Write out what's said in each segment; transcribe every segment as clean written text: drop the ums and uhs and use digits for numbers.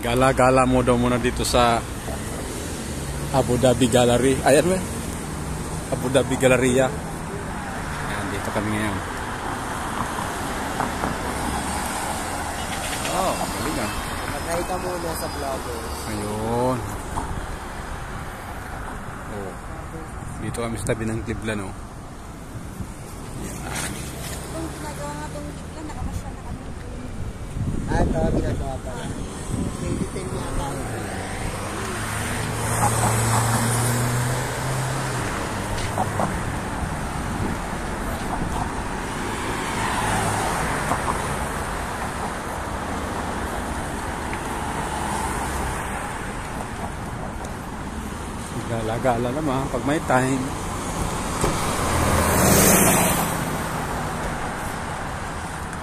Gala-gala mo daw muna dito sa Abu Dhabi Gallery. Ayan ba? Abu Dhabi Galleria. Ayan, dito kami ngayon. Oh, galing ah. Matay ka muna sa vlogger. Ayun. Oh. Dito kami sa tabi ng Cleveland, oh. Ayan. Kung ginagawa nga itong Cleveland, nakamasya na kami. Ito, ginagawa pa lang. 2010 niya ako. Gala-gala naman pag may time.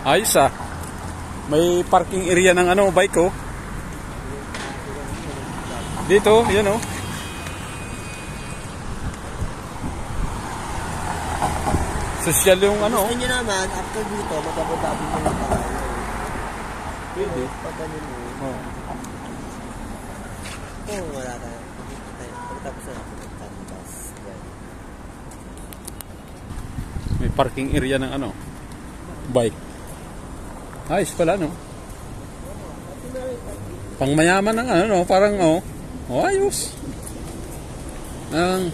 Ayos ah. May parking area ng ano, bike oh. Dito, yan oh. Social yung ano. Gusto nyo naman, after dito, magpapuntabi mo yung palayo. Pwede. Pagkanin mo. Oh. Oo, wala ka. Pagkatapos na ako ng bus. May parking area ng ano, bike. Ayos pala no. Pang mayaman ng ano no, parang oh. Oh, ayos. Yan.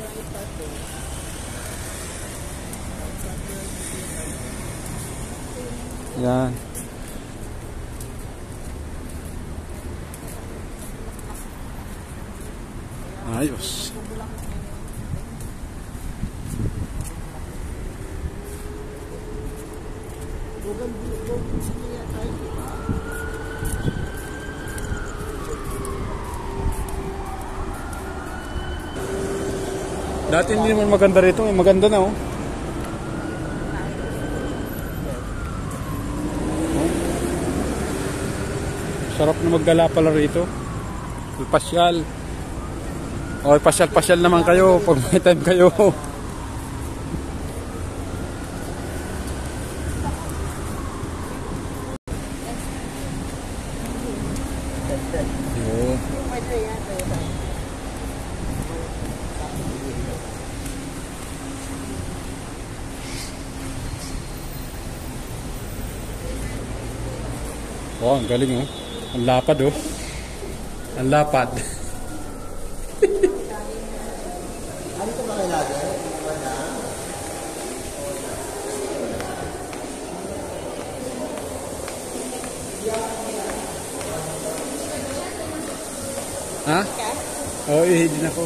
Ayos. Dati hindi naman maganda rito, maganda na oh. Sarap na maggala pala rito. Pasyal. O, pasyal-pasyal naman kayo pag may time kayo. Oh, ang galing oh. Ang lapad oh. Ang lapad. Ano ito ba kailangan? Ha? Oo, ihidin ako.